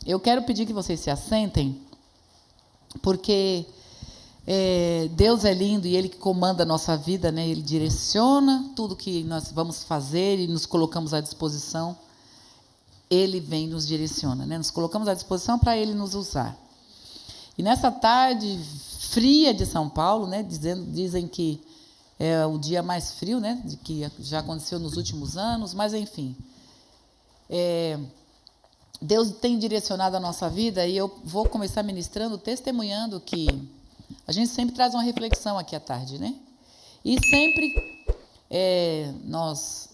Eu quero pedir que vocês se assentem, porque Deus é lindo e Ele que comanda a nossa vida, né? Ele direciona tudo que nós vamos fazer e nos colocamos à disposição. Ele vem e nos direciona, né? Nos colocamos à disposição para Ele nos usar. E nessa tarde fria de São Paulo, né? Dizem que é o dia mais frio, né? De que já aconteceu nos últimos anos, mas enfim. Deus tem direcionado a nossa vida e eu vou começar ministrando, testemunhando que a gente sempre traz uma reflexão aqui à tarde, né? E sempre nós,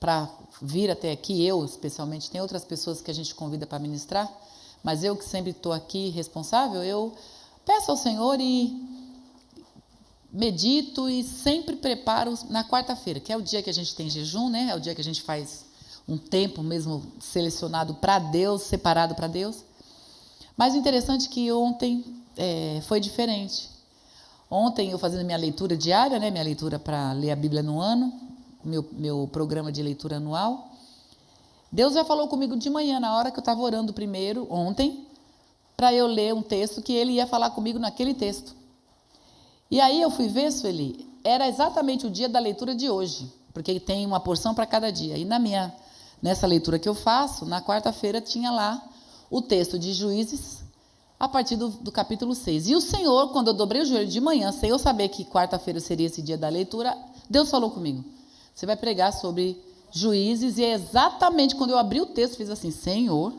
para vir até aqui, eu especialmente, tem outras pessoas que a gente convida para ministrar, mas eu que sempre estou aqui responsável, eu peço ao Senhor e medito e sempre preparo na quarta-feira, que é o dia que a gente tem jejum, né? É o dia que a gente faz um tempo mesmo selecionado para Deus, separado para Deus. Mas o interessante é que ontem foi diferente. Ontem eu fazendo minha leitura diária, né? Minha leitura para ler a Bíblia no ano, meu programa de leitura anual. Deus já falou comigo de manhã, na hora que eu estava orando primeiro, ontem, para eu ler um texto que Ele ia falar comigo naquele texto. E aí eu fui ver, Sueli, era exatamente o dia da leitura de hoje, porque tem uma porção para cada dia. E nessa leitura que eu faço, na quarta-feira tinha lá o texto de Juízes, a partir do capítulo 6. E o Senhor, quando eu dobrei o joelho de manhã, sem eu saber que quarta-feira seria esse dia da leitura, Deus falou comigo, você vai pregar sobre Juízes, e é exatamente quando eu abri o texto, fiz assim, Senhor,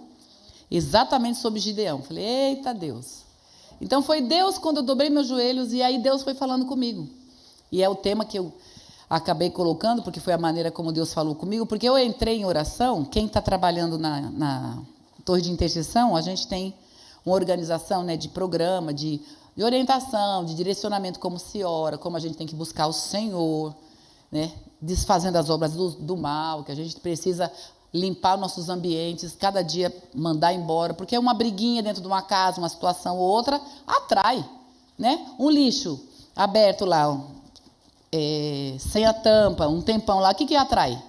exatamente sobre Gideão. Falei, eita Deus. Então foi Deus quando eu dobrei meus joelhos, e aí Deus foi falando comigo. E é o tema que eu acabei colocando, porque foi a maneira como Deus falou comigo, porque eu entrei em oração. Quem está trabalhando na Torre de Intercessão, a gente tem uma organização, né, de programa, de orientação, de direcionamento, como se ora, como a gente tem que buscar o Senhor, né, desfazendo as obras do mal, que a gente precisa limpar nossos ambientes, cada dia mandar embora, porque uma briguinha dentro de uma casa, uma situação ou outra, atrai, né? Um lixo aberto lá, sem a tampa, um tempão lá, o que atrai?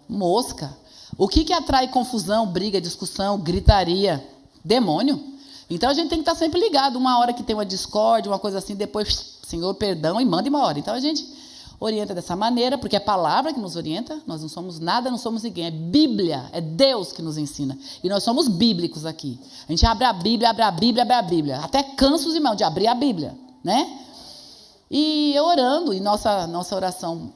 Mosca. O que atrai confusão, briga, discussão, gritaria? Demônio. Então a gente tem que estar sempre ligado, uma hora que tem uma discórdia, uma coisa assim, depois, Senhor, perdão, e manda embora. Então a gente orienta dessa maneira, porque é a palavra que nos orienta, nós não somos nada, não somos ninguém, é Bíblia, é Deus que nos ensina, e nós somos bíblicos aqui, a gente abre a Bíblia, até cansa os irmãos de abrir a Bíblia, né? E eu orando, e nossa oração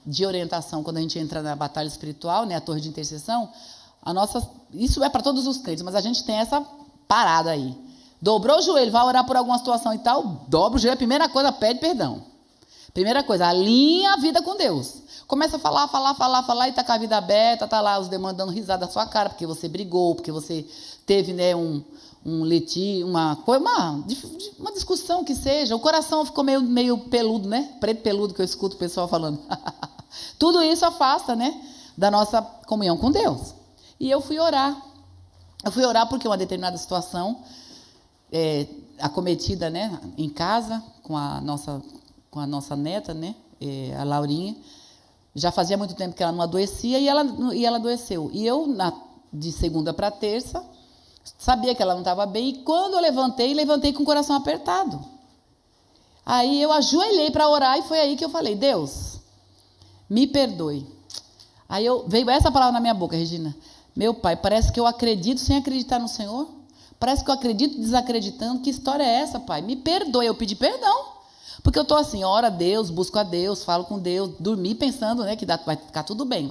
de orientação, quando a gente entra na batalha espiritual, né, a torre de intercessão, isso é para todos os crentes, mas a gente tem essa parada aí, dobrou o joelho, vai orar por alguma situação e tal, dobra o joelho, a primeira coisa, pede perdão. Primeira coisa, alinha a vida com Deus. Começa a falar, e está com a vida aberta, está lá os demônios dando risada na sua cara, porque você brigou, porque você teve, né, uma discussão que seja, o coração ficou meio peludo, né? Preto peludo, que eu escuto o pessoal falando. Tudo isso afasta, né, da nossa comunhão com Deus. E eu fui orar. Porque uma determinada situação acometida, né, em casa, com a nossa neta, né, a Laurinha, já fazia muito tempo que ela não adoecia, e ela adoeceu. E eu, de segunda para terça, sabia que ela não estava bem, e quando eu levantei com o coração apertado. Aí eu ajoelhei para orar, e foi aí que eu falei, Deus, me perdoe. Aí veio essa palavra na minha boca, Regina, meu Pai, parece que eu acredito sem acreditar no Senhor, parece que eu acredito desacreditando, que história é essa, Pai? Me perdoe, eu pedi perdão. Porque eu estou assim, oro a Deus, busco a Deus, falo com Deus, dormi pensando, né, que vai ficar tudo bem,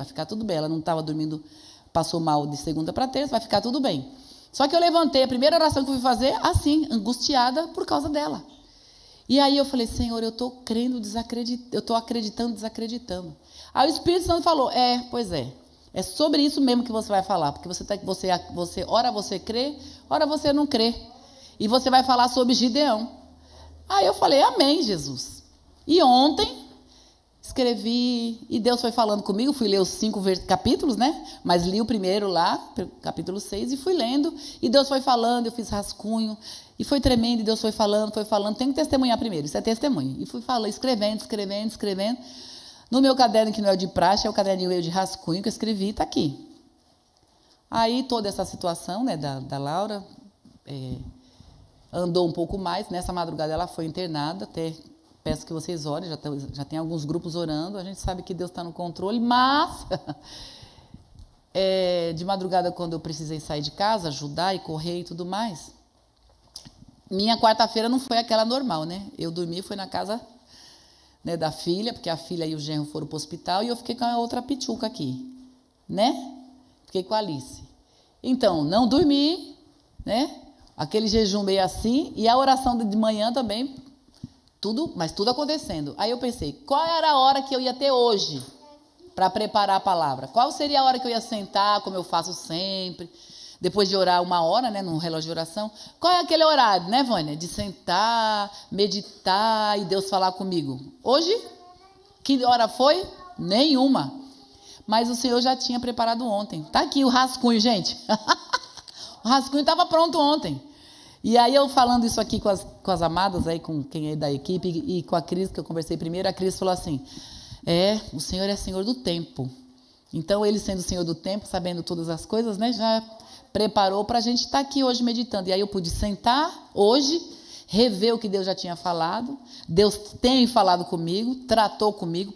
Ela não estava dormindo, passou mal de segunda para terça, vai ficar tudo bem. Só que eu levantei, a primeira oração que eu fui fazer, assim, angustiada por causa dela. E aí eu falei, Senhor, eu estou acreditando, desacreditando. Aí o Espírito Santo falou, pois é sobre isso mesmo que você vai falar, porque ora você crê, ora você não crê. E você vai falar sobre Gideão. Aí eu falei, amém, Jesus. E ontem, escrevi, e Deus foi falando comigo, fui ler os 5 capítulos, né? Mas li o primeiro lá, capítulo 6, e fui lendo, e Deus foi falando, eu fiz rascunho, e foi tremendo, e Deus foi falando, tenho que testemunhar primeiro, isso é testemunho. E fui falando, escrevendo. No meu caderno, que não é o de praxe, é o caderninho de rascunho que eu escrevi, está aqui. Aí toda essa situação, né, da Laura andou um pouco mais. Nessa madrugada ela foi internada, até peço que vocês orem, já tem alguns grupos orando, a gente sabe que Deus está no controle, mas de madrugada, quando eu precisei sair de casa, ajudar e correr e tudo mais, minha quarta-feira não foi aquela normal, né? Eu dormi, foi na casa, né, da filha, porque a filha e o genro foram para o hospital, e eu fiquei com a outra pituca aqui, né? Fiquei com a Alice. Então, não dormi, né? Aquele jejum meio assim, e a oração de manhã também, mas tudo acontecendo. Aí eu pensei, qual era a hora que eu ia ter hoje para preparar a palavra? Qual seria a hora que eu ia sentar, como eu faço sempre, depois de orar 1 hora, né, num relógio de oração? Qual é aquele horário, né, Vânia? De sentar, meditar e Deus falar comigo. Hoje, que hora foi? Nenhuma. Mas o Senhor já tinha preparado ontem. Tá aqui o rascunho, gente. O rascunho estava pronto ontem. E aí eu falando isso aqui com as amadas, aí, com quem é da equipe, e com a Cris, que eu conversei primeiro, a Cris falou assim, o Senhor é Senhor do tempo. Então, Ele sendo Senhor do tempo, sabendo todas as coisas, né, já preparou para a gente estar aqui hoje meditando. E aí eu pude sentar hoje, rever o que Deus já tinha falado. Deus tem falado comigo, tratou comigo.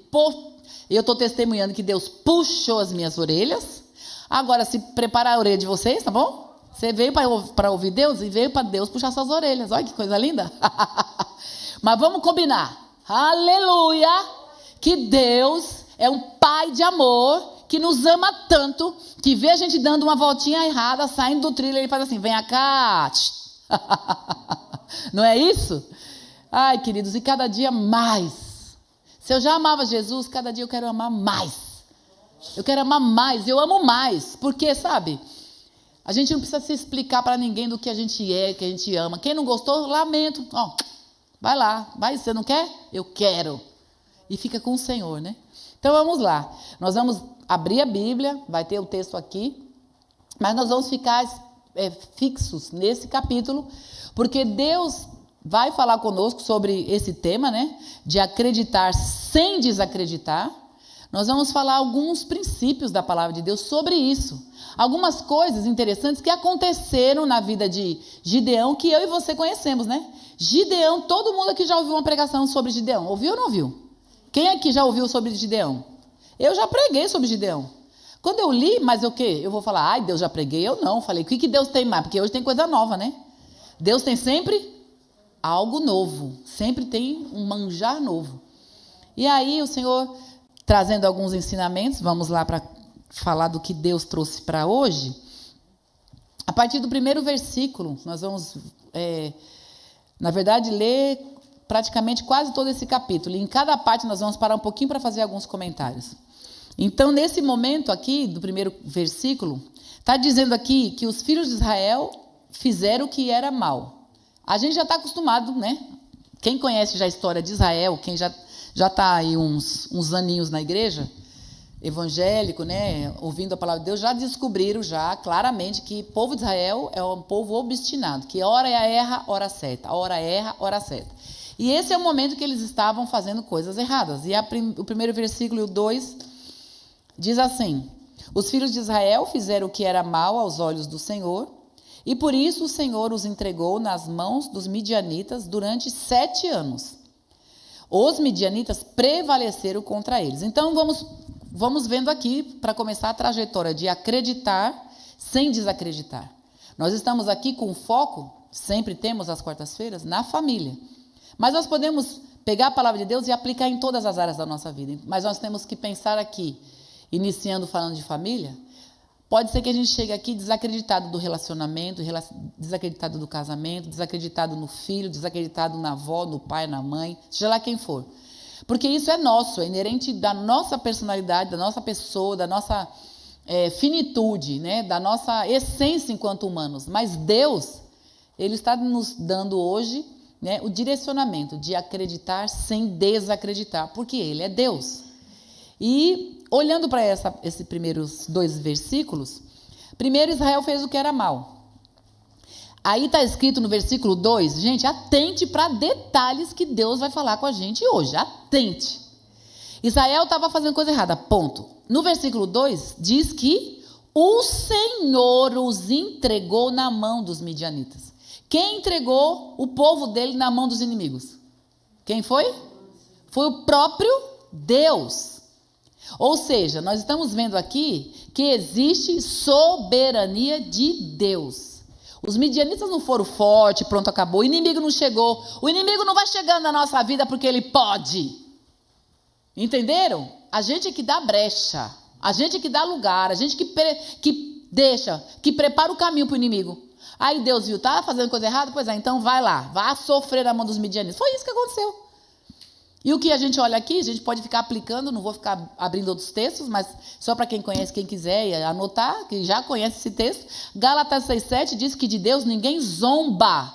Eu estou testemunhando que Deus puxou as minhas orelhas. Agora, se prepara a orelha de vocês, tá bom? Você veio para ouvir Deus e veio para Deus puxar suas orelhas. Olha que coisa linda. Mas vamos combinar. Aleluia! Que Deus é um Pai de amor, que nos ama tanto, que vê a gente dando uma voltinha errada, saindo do trilho, ele faz assim, venha cá. Não é isso? Ai, queridos, e cada dia mais. Se eu já amava Jesus, cada dia eu quero amar mais. Eu quero amar mais, eu amo mais. Porque, sabe, a gente não precisa se explicar para ninguém do que a gente é, que a gente ama. Quem não gostou, lamento. Vai lá, vai, você não quer? Eu quero. E fica com o Senhor, né? Então vamos lá. Nós vamos abrir a Bíblia, vai ter o texto aqui, mas nós vamos ficar fixos nesse capítulo, porque Deus vai falar conosco sobre esse tema, né? De acreditar sem desacreditar. Nós vamos falar alguns princípios da palavra de Deus sobre isso. Algumas coisas interessantes que aconteceram na vida de Gideão, que eu e você conhecemos, né? Gideão, todo mundo aqui já ouviu uma pregação sobre Gideão. Ouviu ou não ouviu? Quem aqui já ouviu sobre Gideão? Eu já preguei sobre Gideão. Quando eu li, mas o quê? Eu vou falar, ai, Deus já preguei? Eu não. Falei, o que Deus tem mais? Porque hoje tem coisa nova, né? Deus tem sempre algo novo. Sempre tem um manjar novo. E aí o Senhor, trazendo alguns ensinamentos, vamos lá para falar do que Deus trouxe para hoje. A partir do primeiro versículo, nós vamos, na verdade, ler praticamente quase todo esse capítulo. E em cada parte nós vamos parar um pouquinho para fazer alguns comentários. Então, nesse momento aqui, do primeiro versículo, está dizendo aqui que os filhos de Israel fizeram o que era mal. A gente já está acostumado, né? Quem conhece já a história de Israel, quem já está aí uns aninhos na igreja, evangélico, né, ouvindo a palavra de Deus, já descobriram já claramente que o povo de Israel é um povo obstinado, que ora erra, ora acerta, ora erra, ora acerta. E esse é o momento que eles estavam fazendo coisas erradas. E o primeiro versículo, o 2, diz assim, os filhos de Israel fizeram o que era mal aos olhos do Senhor, e por isso o Senhor os entregou nas mãos dos midianitas durante 7 anos. Os midianitas prevaleceram contra eles. Então, vamos vendo aqui, para começar a trajetória de acreditar sem desacreditar. Nós estamos aqui com foco, sempre temos às quartas-feiras, na família. Mas nós podemos pegar a palavra de Deus e aplicar em todas as áreas da nossa vida. Mas nós temos que pensar aqui, iniciando falando de família, pode ser que a gente chegue aqui desacreditado do relacionamento, desacreditado do casamento, desacreditado no filho, desacreditado na avó, no pai, na mãe, seja lá quem for. Porque isso é nosso, é inerente da nossa personalidade, da nossa pessoa, da nossa finitude, né? Da nossa essência enquanto humanos. Mas Deus, Ele está nos dando hoje, né, o direcionamento de acreditar sem desacreditar, porque Ele é Deus. E olhando para esses primeiros 2 versículos, primeiro Israel fez o que era mal. Aí está escrito no versículo 2, gente, atente para detalhes que Deus vai falar com a gente hoje, atente. Israel estava fazendo coisa errada, ponto. No versículo 2 diz que o Senhor os entregou na mão dos midianitas. Quem entregou o povo dele na mão dos inimigos? Quem foi? Foi o próprio Deus. Ou seja, nós estamos vendo aqui que existe soberania de Deus. Os midianitas não foram fortes, pronto, acabou. O inimigo não chegou. O inimigo não vai chegando na nossa vida porque ele pode. Entenderam? A gente é que dá brecha. A gente é que dá lugar. A gente que deixa, que prepara o caminho para o inimigo. Aí Deus viu, tá fazendo coisa errada? Pois é, então vai lá. Vai sofrer na mão dos midianitas. Foi isso que aconteceu. E o que a gente olha aqui, a gente pode ficar aplicando, não vou ficar abrindo outros textos, mas só para quem conhece, quem quiser anotar, que já conhece esse texto. Gálatas 6,7 diz que de Deus ninguém zomba,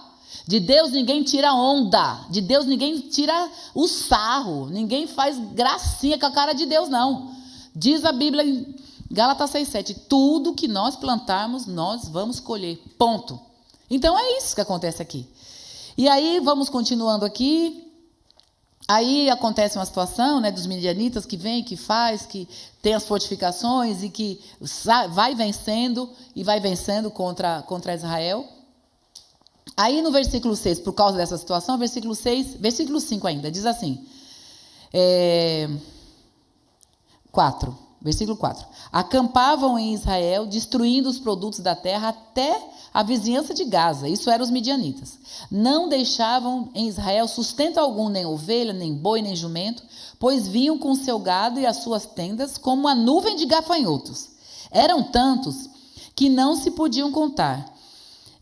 de Deus ninguém tira onda, de Deus ninguém tira o sarro, ninguém faz gracinha com a cara de Deus, não. Diz a Bíblia em Gálatas 6,7, tudo que nós plantarmos, nós vamos colher, ponto. Então é isso que acontece aqui. E aí, vamos continuando aqui. Aí acontece uma situação, né, dos midianitas que vem, que faz, que tem as fortificações e que vai vencendo e vai vencendo contra Israel. Aí no versículo 6, por causa dessa situação, versículo 5 ainda, diz assim, versículo 4. Acampavam em Israel, destruindo os produtos da terra até a vizinhança de Gaza. Isso eram os midianitas. Não deixavam em Israel sustento algum, nem ovelha, nem boi, nem jumento, pois vinham com o seu gado e as suas tendas como uma nuvem de gafanhotos. Eram tantos que não se podiam contar,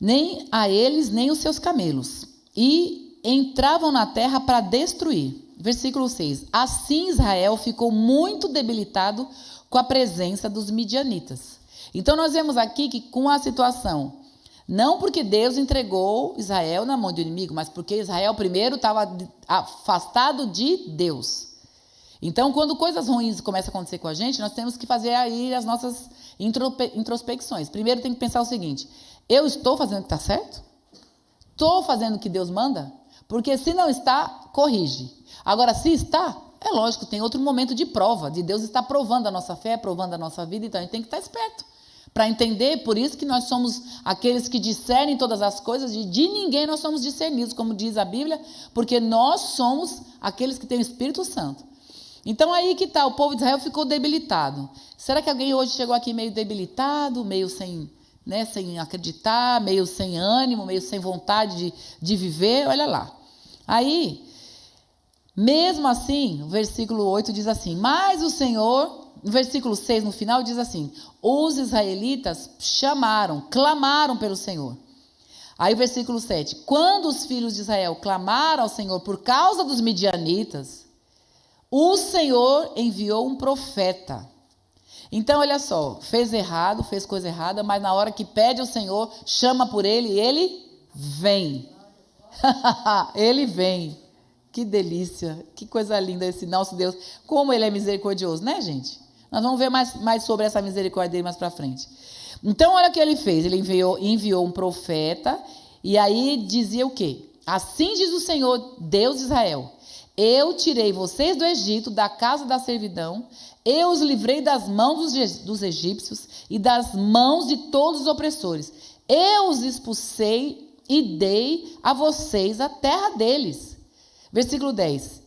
nem a eles, nem os seus camelos. E entravam na terra para destruir. Versículo 6. Assim Israel ficou muito debilitado com a presença dos midianitas. Então nós vemos aqui que com a situação, não porque Deus entregou Israel na mão do inimigo, mas porque Israel primeiro estava afastado de Deus. Então, quando coisas ruins começam a acontecer com a gente, nós temos que fazer aí as nossas introspecções. Primeiro tem que pensar o seguinte, eu estou fazendo o que está certo? Estou fazendo o que Deus manda? Porque se não está, corrige. Agora, se está, é lógico, tem outro momento de prova, de Deus estar provando a nossa fé, provando a nossa vida, então a gente tem que estar esperto. Para entender, por isso que nós somos aqueles que discernem todas as coisas, e de ninguém nós somos discernidos, como diz a Bíblia, porque nós somos aqueles que têm o Espírito Santo. Então aí que está, o povo de Israel ficou debilitado. Será que alguém hoje chegou aqui meio debilitado, meio sem acreditar, meio sem ânimo, meio sem vontade de viver? Olha lá. Aí, mesmo assim, o versículo 8 diz assim, mas o Senhor... No versículo 6, no final, diz assim, os israelitas clamaram pelo Senhor. Aí o versículo 7, quando os filhos de Israel clamaram ao Senhor por causa dos midianitas, o Senhor enviou um profeta. Então, olha só, fez errado, fez coisa errada, mas na hora que pede ao Senhor, chama por ele e ele vem. Ele vem. Que delícia, que coisa linda esse nosso Deus. Como ele é misericordioso, né, gente? Nós vamos ver mais sobre essa misericórdia dele mais para frente. Então, olha o que ele fez. Ele enviou um profeta e aí dizia o quê? Assim diz o Senhor, Deus de Israel. Eu tirei vocês do Egito, da casa da servidão. Eu os livrei das mãos dos egípcios e das mãos de todos os opressores. Eu os expulsei e dei a vocês a terra deles. Versículo 10.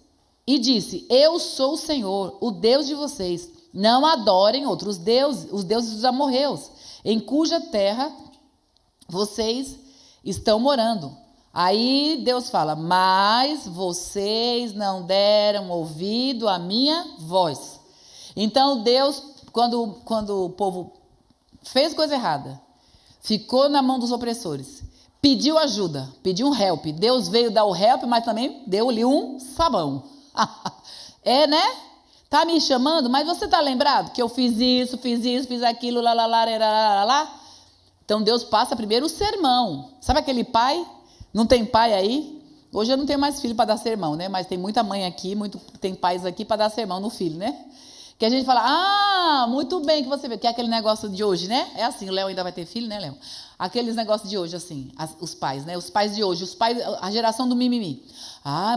E disse, eu sou o Senhor, o Deus de vocês. Não adorem outros deuses, os deuses dos amorreus, em cuja terra vocês estão morando. Aí Deus fala, mas vocês não deram ouvido à minha voz. Então Deus, quando o povo fez coisa errada, ficou na mão dos opressores, pediu ajuda, pediu um help. Deus veio dar o help, mas também deu-lhe um sabão. Né? Tá me chamando, mas você tá lembrado que eu fiz isso, fiz aquilo, lá. Então Deus passa primeiro o sermão. Sabe aquele pai? Não tem pai aí? Hoje eu não tenho mais filho para dar sermão, né? Mas tem muita mãe aqui, tem pais aqui para dar sermão no filho, né? Que a gente fala, muito bem que você vê, que é aquele negócio de hoje, né? É assim, o Léo ainda vai ter filho, né, Léo? Aqueles negócios de hoje, assim, os pais, né? Os pais de hoje, a geração do mimimi.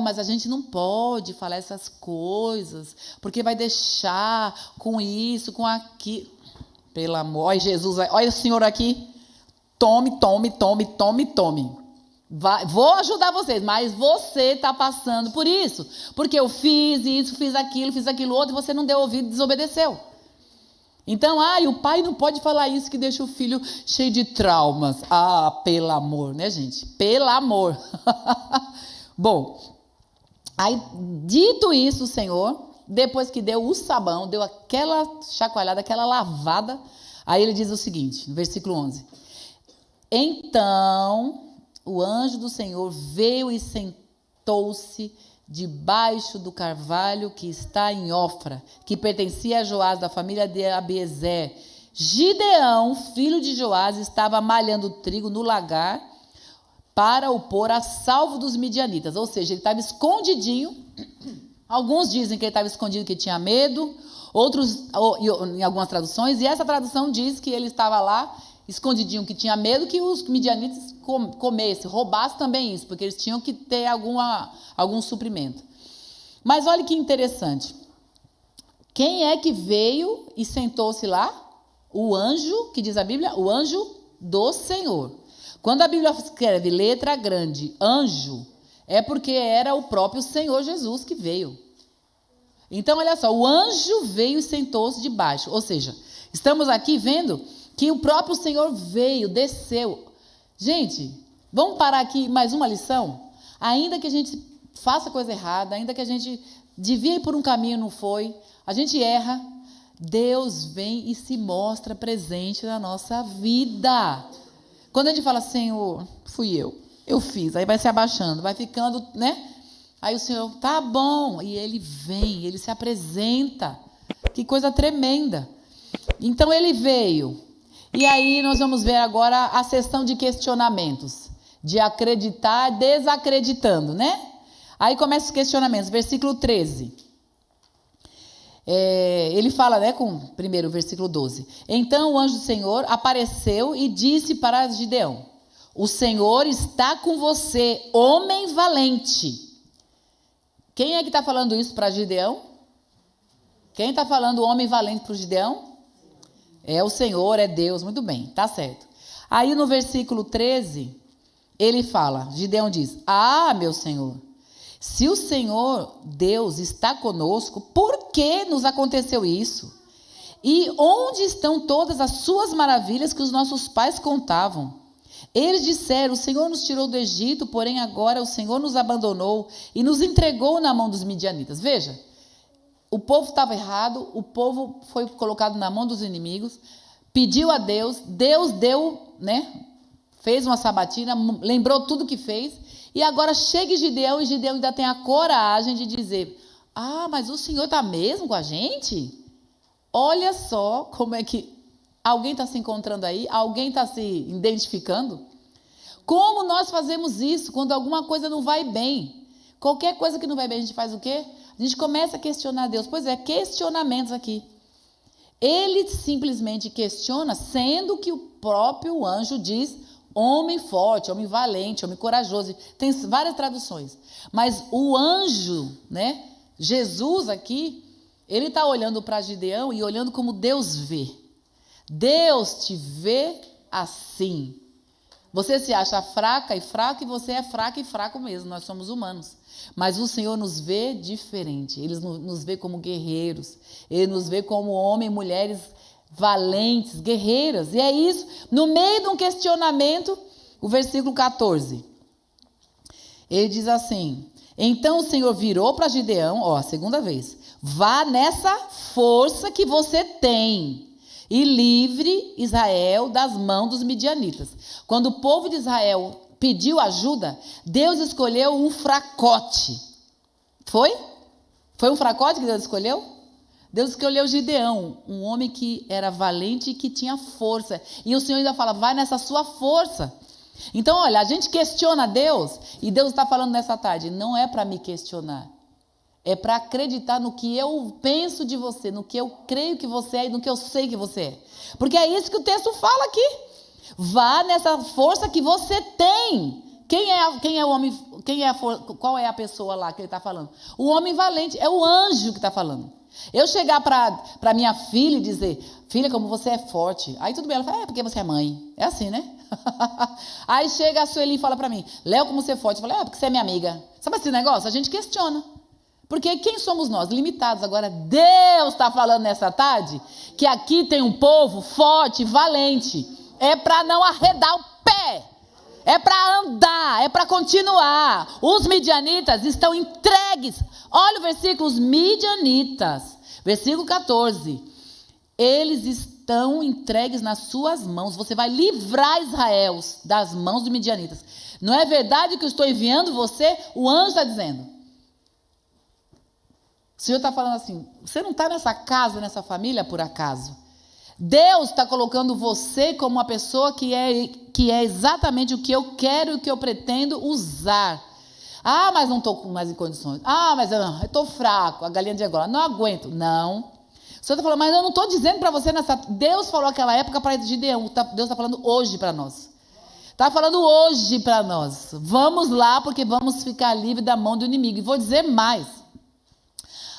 Mas a gente não pode falar essas coisas, porque vai deixar com isso, com aquilo. Pelo amor. Olha Jesus, olha o Senhor aqui. Tome, tome, tome, tome, tome. Vou ajudar vocês, mas você está passando por isso. Porque eu fiz isso, fiz aquilo outro, e você não deu ouvido e desobedeceu. Então, e o pai não pode falar isso que deixa o filho cheio de traumas. Pelo amor, né, gente? Pelo amor. Bom, aí, dito isso, o Senhor, depois que deu o sabão, deu aquela chacoalhada, aquela lavada, aí ele diz o seguinte, no versículo 11. Então, o anjo do Senhor veio e sentou-se debaixo do carvalho que está em Ofra, que pertencia a Joás, da família de Abiezer. Gideão, filho de Joás, estava malhando trigo no lagar para o pôr a salvo dos midianitas. Ou seja, ele estava escondidinho. Alguns dizem que ele estava escondido, que tinha medo. Outros, em algumas traduções, e essa tradução diz que ele estava lá escondidinho, que tinha medo que os midianitas comessem, roubassem também isso, porque eles tinham que ter algum suprimento. Mas olha que interessante. Quem é que veio e sentou-se lá? O anjo, que diz a Bíblia, o anjo do Senhor. Quando a Bíblia escreve letra grande, anjo, é porque era o próprio Senhor Jesus que veio. Então, olha só, o anjo veio e sentou-se debaixo. Ou seja, estamos aqui vendo que o próprio Senhor veio, desceu. Gente, vamos parar aqui mais uma lição? Ainda que a gente faça coisa errada, ainda que a gente devia ir por um caminho, não foi, a gente erra, Deus vem e se mostra presente na nossa vida. Quando a gente fala, Senhor, fui eu fiz, aí vai se abaixando, vai ficando, né? Aí o Senhor, tá bom, e ele vem, ele se apresenta. Que coisa tremenda. Então ele veio. E aí nós vamos ver agora a sessão de questionamentos, de acreditar, desacreditando, né? Aí começa os questionamentos, versículo 13. Ele fala, né, primeiro, versículo 12. Então o anjo do Senhor apareceu e disse para Gideão, o Senhor está com você, homem valente. Quem é que está falando isso para Gideão? Quem está falando homem valente para o Gideão? É o Senhor, é Deus, muito bem, tá certo. Aí no versículo 13, ele fala, Gideão diz, meu Senhor, se o Senhor Deus está conosco, por que nos aconteceu isso? E onde estão todas as suas maravilhas que os nossos pais contavam? Eles disseram, o Senhor nos tirou do Egito, porém agora o Senhor nos abandonou e nos entregou na mão dos midianitas. Veja, o povo estava errado, o povo foi colocado na mão dos inimigos, pediu a Deus, Deus deu, né? Fez uma sabatina, lembrou tudo que fez, e agora chega Gideão, e Gideão ainda tem a coragem de dizer, mas o Senhor está mesmo com a gente? Olha só como é que alguém está se encontrando aí, alguém está se identificando. Como nós fazemos isso quando alguma coisa não vai bem? Qualquer coisa que não vai bem, a gente faz o quê? A gente começa a questionar Deus. Pois é, questionamentos aqui. Ele simplesmente questiona, sendo que o próprio anjo diz homem forte, homem valente, homem corajoso. Tem várias traduções. Mas o anjo, né, Jesus aqui, ele está olhando para Gideão e olhando como Deus vê. Deus te vê assim. Você se acha fraca e fraco, e você é fraca e fraco mesmo. Nós somos humanos. Mas o Senhor nos vê diferente. Ele nos vê como guerreiros. Ele nos vê como homens e mulheres valentes, guerreiras. E é isso. No meio de um questionamento, o versículo 14. Ele diz assim, então o Senhor virou para Gideão, a segunda vez. Vá nessa força que você tem e livre Israel das mãos dos midianitas. Quando o povo de Israel pediu ajuda, Deus escolheu um fracote. Foi? Foi um fracote que Deus escolheu? Deus escolheu Gideão, um homem que era valente e que tinha força. E o Senhor ainda fala, vai nessa sua força. Então, olha, a gente questiona Deus, e Deus está falando nessa tarde, não é para me questionar. É para acreditar no que eu penso de você, no que eu creio que você é e no que eu sei que você é. Porque é isso que o texto fala aqui. Vá nessa força que você tem. Quem é o homem? Qual é a pessoa lá que ele está falando? O homem valente, é o anjo que está falando. Eu chegar para minha filha e dizer, filha, como você é forte. Aí tudo bem, ela fala, porque você é mãe. É assim, né? Aí chega a Sueli e fala para mim, Léo, como você é forte. Eu falo, porque você é minha amiga. Sabe esse negócio? A gente questiona. Porque quem somos nós? Limitados. Agora, Deus está falando nessa tarde que aqui tem um povo forte, valente. É para não arredar o pé. É para andar, é para continuar. Os midianitas estão entregues. Olha o versículo, os midianitas. Versículo 14. Eles estão entregues nas suas mãos. Você vai livrar Israel das mãos dos midianitas. Não é verdade que eu estou enviando você? O anjo está dizendo. O Senhor está falando assim, você não está nessa casa, nessa família por acaso. Deus está colocando você como uma pessoa que é exatamente o que eu quero e o que eu pretendo usar. Ah, mas não estou mais em condições. Ah, mas eu estou fraco, a galinha de agora, não aguento. Não. O Senhor está falando, mas eu não estou dizendo para você nessa... Deus falou naquela época para Gideão, Deus está falando hoje para nós. Está falando hoje para nós. Vamos lá, porque vamos ficar livre da mão do inimigo. E vou dizer mais.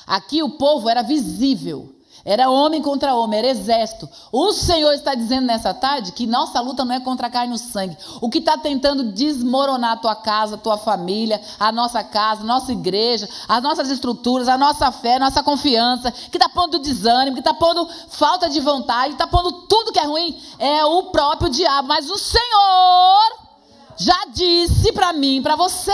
Aqui o povo era visível. Era homem contra homem, era exército. O Senhor está dizendo nessa tarde que nossa luta não é contra a carne e o sangue. O que está tentando desmoronar a tua casa, a tua família, a nossa casa, a nossa igreja, as nossas estruturas, a nossa fé, a nossa confiança, que está pondo desânimo, que está pondo falta de vontade, que está pondo tudo que é ruim, é o próprio diabo. Mas o Senhor já disse para mim e para você.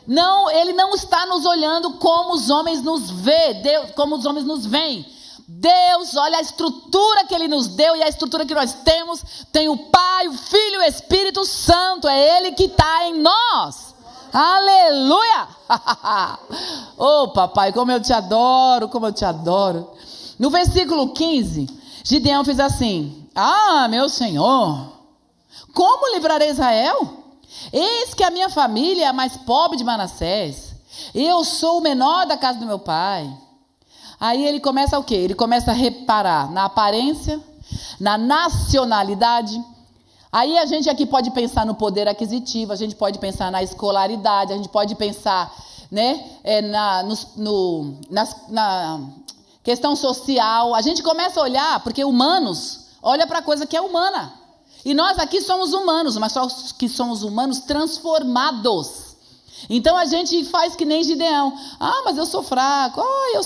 Não, ele não está nos olhando como os homens nos vê, como os homens nos veem. Deus, olha a estrutura que ele nos deu e a estrutura que nós temos. Tem o Pai, o Filho e o Espírito Santo. É ele que está em nós. Aleluia! Oh, papai, como eu te adoro, como eu te adoro. No versículo 15, Gideão fez assim, meu Senhor, como livrarei Israel? Eis que a minha família é a mais pobre de Manassés. Eu sou o menor da casa do meu pai. Aí ele começa o quê? Ele começa a reparar na aparência, na nacionalidade. Aí a gente aqui pode pensar no poder aquisitivo, a gente pode pensar na escolaridade, a gente pode pensar, né, na questão social. A gente começa a olhar, porque humanos, olha para a coisa que é humana. E nós aqui somos humanos, mas só que somos humanos transformados. Então a gente faz que nem Gideão. Mas eu sou fraco. Eu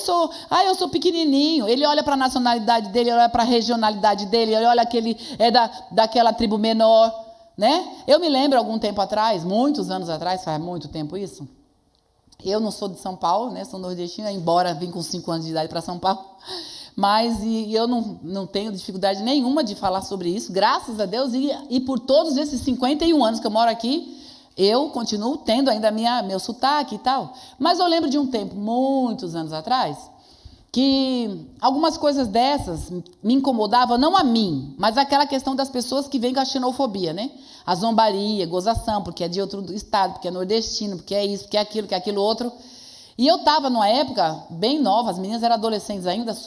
sou pequenininho. Ele olha para a nacionalidade dele, ele olha para a regionalidade dele, ele olha que ele é daquela tribo menor, né? Eu me lembro algum tempo atrás, muitos anos atrás, faz muito tempo isso. Eu não sou de São Paulo, né? Sou nordestina, embora vim com 5 anos de idade para São Paulo. Mas eu não tenho dificuldade nenhuma de falar sobre isso, graças a Deus, e por todos esses 51 anos que eu moro aqui, eu continuo tendo ainda meu sotaque e tal. Mas eu lembro de um tempo, muitos anos atrás, que algumas coisas dessas me incomodavam, não a mim, mas aquela questão das pessoas que vêm com a xenofobia, né? A zombaria, gozação, porque é de outro estado, porque é nordestino, porque é isso, porque é aquilo outro. E eu estava numa época bem nova, as meninas eram adolescentes ainda,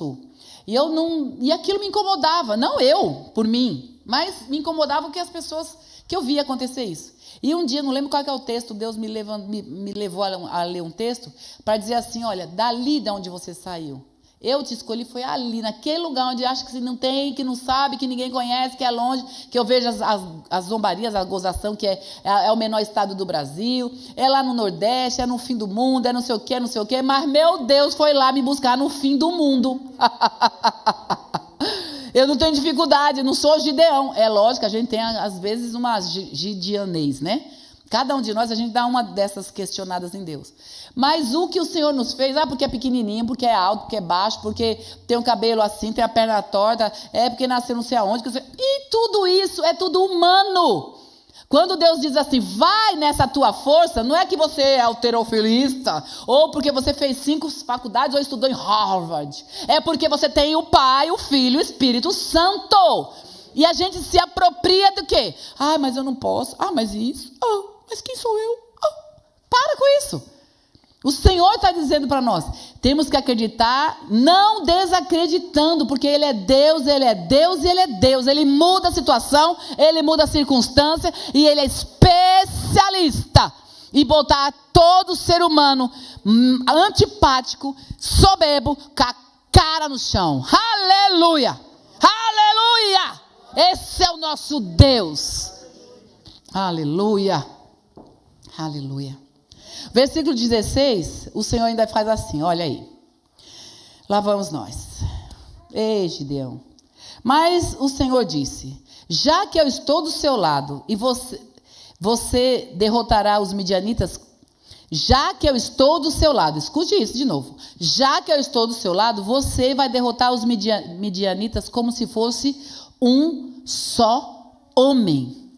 e aquilo me incomodava, não eu, por mim, mas me incomodava que as pessoas, que eu via acontecer isso. E um dia, não lembro qual que é o texto, Deus me levou a ler um texto, para dizer assim, olha, dali de onde você saiu, eu te escolhi, foi ali, naquele lugar onde acha que não tem, que não sabe, que ninguém conhece, que é longe, que eu vejo as zombarias, a gozação, que é o menor estado do Brasil, é lá no Nordeste, é no fim do mundo, é não sei o quê, mas meu Deus foi lá me buscar no fim do mundo. Eu não tenho dificuldade, não sou Gideão. É lógico, a gente tem às vezes uma gideanês, né? Cada um de nós, a gente dá uma dessas questionadas em Deus. Mas o que o Senhor nos fez, porque é pequenininho, porque é alto, porque é baixo, porque tem um cabelo assim, tem a perna torta, porque nasceu não sei aonde. E tudo isso é tudo humano. Quando Deus diz assim, vai nessa tua força, não é que você é alterofilista, ou porque você fez 5 faculdades ou estudou em Harvard. É porque você tem o Pai, o Filho e o Espírito Santo. E a gente se apropria do quê? Mas eu não posso. Mas isso? Mas quem sou eu? Para com isso. O Senhor está dizendo para nós, temos que acreditar, não desacreditando, porque Ele é Deus, Ele é Deus e Ele é Deus. Ele muda a situação, Ele muda a circunstância e Ele é especialista e botar todo ser humano antipático, soberbo, com a cara no chão. Aleluia! Aleluia! Esse é o nosso Deus. Aleluia! Aleluia. Versículo 16, o Senhor ainda faz assim, olha aí. Lá vamos nós. Ei, Gideão. Mas o Senhor disse: já que eu estou do seu lado e você derrotará os midianitas, já que eu estou do seu lado, escute isso de novo, já que eu estou do seu lado, você vai derrotar os midianitas como se fosse um só homem.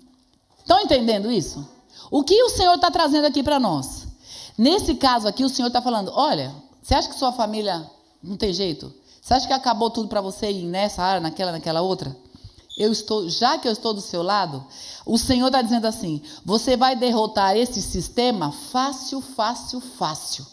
Estão entendendo isso? O que o Senhor está trazendo aqui para nós? Nesse caso aqui, o Senhor está falando: olha, você acha que sua família não tem jeito? Você acha que acabou tudo para você ir nessa área, naquela outra? Já que eu estou do seu lado, o Senhor está dizendo assim: você vai derrotar esse sistema fácil, fácil, fácil.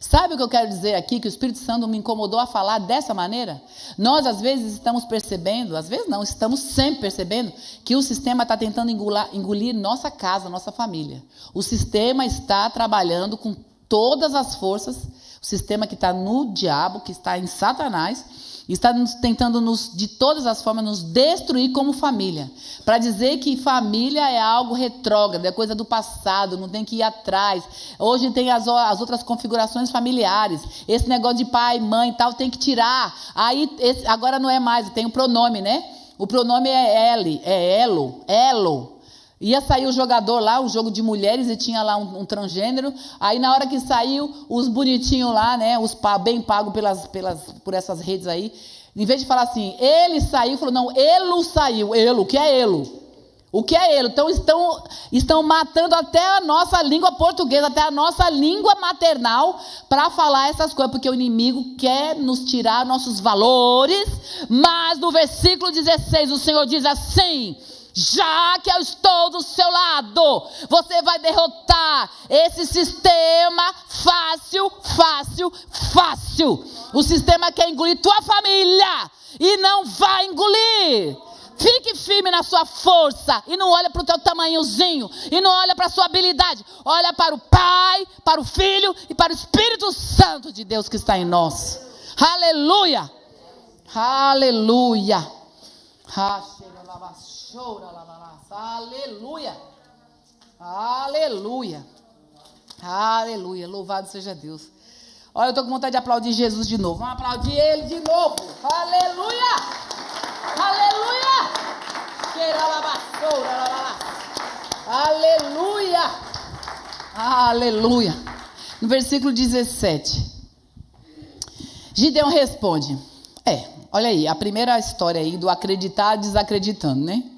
Sabe o que eu quero dizer aqui? Que o Espírito Santo me incomodou a falar dessa maneira? Nós, às vezes, estamos percebendo, às vezes não, estamos sempre percebendo que o sistema está tentando engolir nossa casa, nossa família. O sistema está trabalhando com todas as forças, o sistema que está no diabo, que está em Satanás, está tentando de todas as formas, nos destruir como família. Para dizer que família é algo retrógrado, é coisa do passado, não tem que ir atrás. Hoje tem as outras configurações familiares. Esse negócio de pai, mãe e tal, tem que tirar. Aí, agora não é mais, tem o pronome, né? O pronome é elo. Ia sair o jogador lá, um jogo de mulheres, e tinha lá um transgênero. Aí, na hora que saiu, os bonitinhos lá, né, os bem pagos por essas redes aí, em vez de falar assim, ele saiu, falou, não, elo saiu. Elo, o que é elo? O que é elo? Então, estão matando até a nossa língua portuguesa, até a nossa língua maternal, para falar essas coisas, porque o inimigo quer nos tirar nossos valores. Mas no versículo 16, o Senhor diz assim: já que eu estou do seu lado, você vai derrotar esse sistema fácil, fácil, fácil. O sistema quer engolir tua família e não vai engolir. Fique firme na sua força e não olha para o teu tamanhozinho e não olha para a sua habilidade. Olha para o Pai, para o Filho e para o Espírito Santo de Deus que está em nós. Aleluia! Aleluia! Aleluia, aleluia, aleluia, louvado seja Deus. Olha, eu estou com vontade de aplaudir Jesus de novo. Vamos aplaudir Ele de novo. Aleluia, aleluia, aleluia. No versículo 17, Gideão responde: olha aí, a primeira história aí do acreditar desacreditando, né?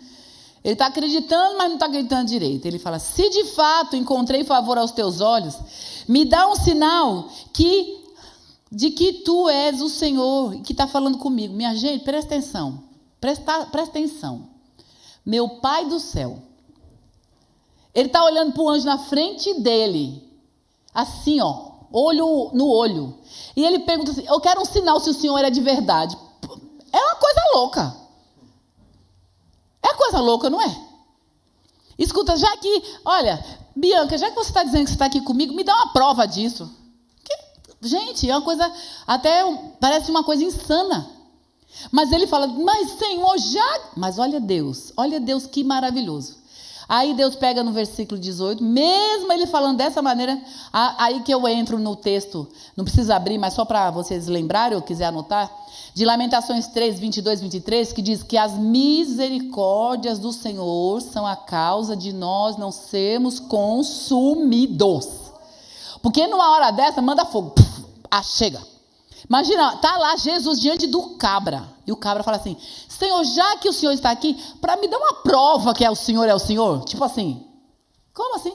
Ele está acreditando, mas não está acreditando direito. Ele fala: se de fato encontrei favor aos teus olhos, me dá um sinal de que tu és o Senhor que está falando comigo. Minha gente, presta atenção. Presta atenção. Meu Pai do céu. Ele está olhando para o anjo na frente dele. Assim, ó, olho no olho. E ele pergunta assim: eu quero um sinal se o Senhor é de verdade. É uma coisa louca. É coisa louca, não é? Escuta, olha, Bianca, já que você está dizendo que você está aqui comigo, me dá uma prova disso. Gente, é uma coisa, até parece uma coisa insana. Mas ele fala: mas Senhor, mas olha Deus que maravilhoso. Aí Deus pega no versículo 18, mesmo ele falando dessa maneira, aí que eu entro no texto, não precisa abrir, mas só para vocês lembrarem ou quiser anotar, de Lamentações 3, 22, 23, que diz que as misericórdias do Senhor são a causa de nós não sermos consumidos. Porque numa hora dessa, manda fogo. Chega. Imagina, tá lá Jesus diante do cabra. E o cabra fala assim: Senhor, já que o Senhor está aqui, para me dar uma prova que é o Senhor. Tipo assim, como assim?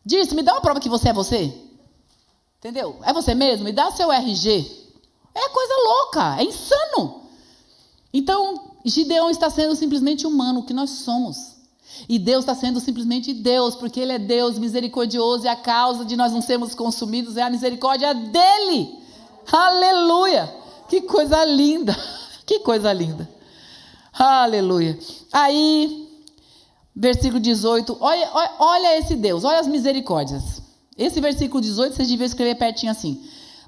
Diz, me dá uma prova que você é você. Entendeu? É você mesmo? Me dá seu RG. É coisa louca, é insano. Então, Gideão está sendo simplesmente humano, o que nós somos. E Deus está sendo simplesmente Deus, porque Ele é Deus misericordioso, e a causa de nós não sermos consumidos é a misericórdia dEle. Aleluia! Que coisa linda! Que coisa linda! Aleluia! Aí, Versículo 18, olha esse Deus, olha as misericórdias. Esse versículo 18, vocês deviam escrever pertinho assim.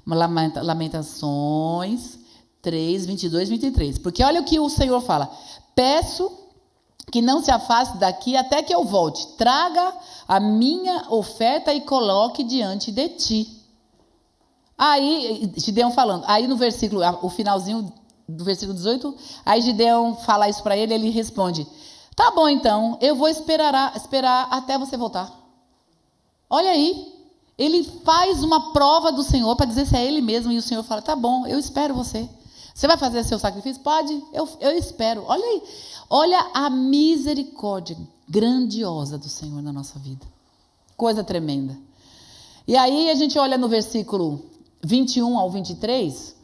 Lamentações 3, 22, 23. Porque olha o que o Senhor fala. Peço que não se afaste daqui até que eu volte. Traga a minha oferta e coloque diante de ti. Aí, Gideão falando. Aí no versículo, o finalzinho do versículo 18, aí Gideão fala isso para ele, ele responde: tá bom então, eu vou esperar até você voltar. Olha aí, ele faz uma prova do Senhor para dizer se é ele mesmo, e o Senhor fala: tá bom, eu espero você. Você vai fazer seu sacrifício? Pode, eu espero. Olha aí, olha a misericórdia grandiosa do Senhor na nossa vida. Coisa tremenda. E aí a gente olha no versículo 21 ao 23,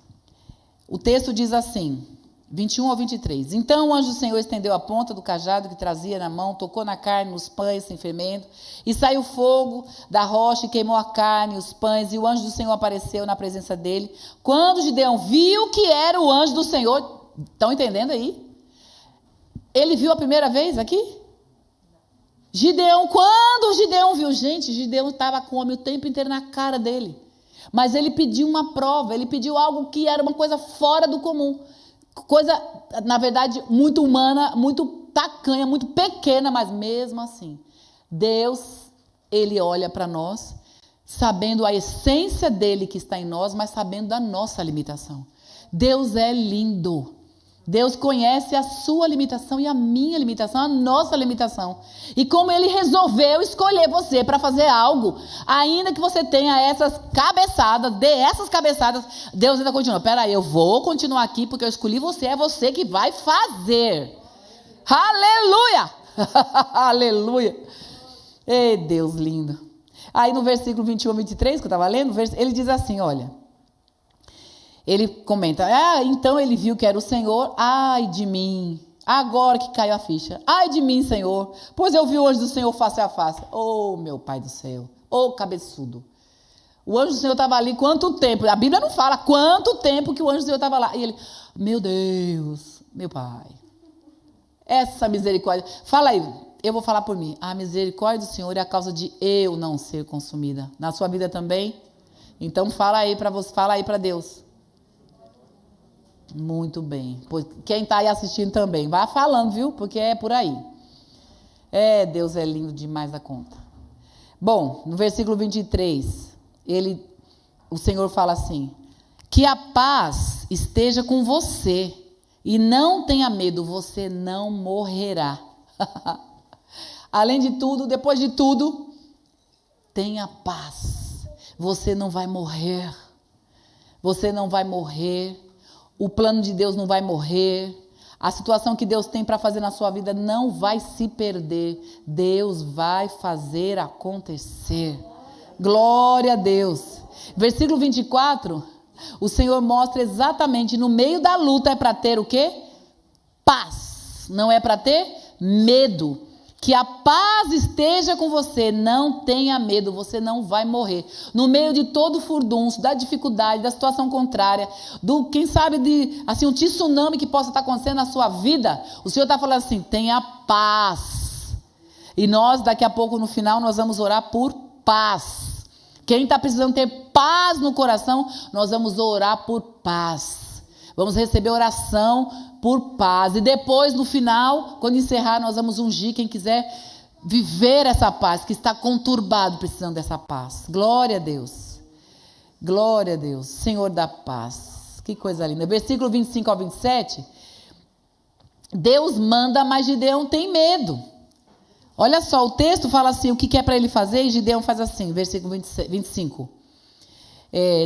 o texto diz assim, 21 ao 23. Então o anjo do Senhor estendeu a ponta do cajado que trazia na mão, tocou na carne, nos pães sem fermento, e saiu fogo da rocha e queimou a carne, os pães, e o anjo do Senhor apareceu na presença dele. Quando Gideão viu que era o anjo do Senhor, estão entendendo aí? Ele viu a primeira vez aqui? Gideão, quando Gideão viu, gente, Gideão estava com o homem o tempo inteiro na cara dele. Mas ele pediu uma prova, ele pediu algo que era uma coisa fora do comum. Coisa, na verdade, muito humana, muito tacanha, muito pequena, mas mesmo assim, Deus, Ele olha para nós, sabendo a essência dEle que está em nós, mas sabendo da nossa limitação. Deus é lindo. Deus conhece a sua limitação e a minha limitação, a nossa limitação. E como Ele resolveu escolher você para fazer algo, ainda que você tenha essas cabeçadas, dê essas cabeçadas, Deus ainda continua. Peraí, eu vou continuar aqui porque eu escolhi você, é você que vai fazer. Aleluia! Aleluia! Ei, Deus lindo. Aí no versículo 21 a 23, que eu estava lendo, ele diz assim, olha... Ele comenta, então ele viu que era o Senhor, ai de mim, agora que caiu a ficha, ai de mim, Senhor, pois eu vi o anjo do Senhor face a face. Oh, meu Pai do céu, oh, cabeçudo. O anjo do Senhor estava ali quanto tempo? A Bíblia não fala quanto tempo que o anjo do Senhor estava lá. E ele, meu Deus, meu Pai, essa misericórdia. Fala aí, eu vou falar por mim. A misericórdia do Senhor é a causa de eu não ser consumida. Na sua vida também? Então fala aí para você, fala aí para Deus. Muito bem. Quem está aí assistindo também, vai falando, viu? Porque é por aí. Deus é lindo demais da conta. Bom, no versículo 23, o Senhor fala assim, que a paz esteja com você e não tenha medo, você não morrerá. Além de tudo, depois de tudo, tenha paz. Você não vai morrer. Você não vai morrer. O plano de Deus não vai morrer. A situação que Deus tem para fazer na sua vida não vai se perder. Deus vai fazer acontecer. Glória a Deus. Versículo 24, o Senhor mostra exatamente no meio da luta é para ter o quê? Paz. Não é para ter medo. Que a paz esteja com você, não tenha medo, você não vai morrer. No meio de todo o furdunço, da dificuldade, da situação contrária, quem sabe um tsunami que possa estar acontecendo na sua vida, o Senhor está falando assim, tenha paz. E nós, daqui a pouco, no final, nós vamos orar por paz. Quem está precisando ter paz no coração, nós vamos orar por paz. Vamos receber oração por paz. E depois, no final, quando encerrar, nós vamos ungir quem quiser viver essa paz, que está conturbado precisando dessa paz. Glória a Deus. Glória a Deus. Senhor da paz. Que coisa linda. Versículo 25 ao 27. Deus manda, mas Gideão tem medo. Olha só, o texto fala assim, o que é para ele fazer, e Gideão faz assim, versículo 25.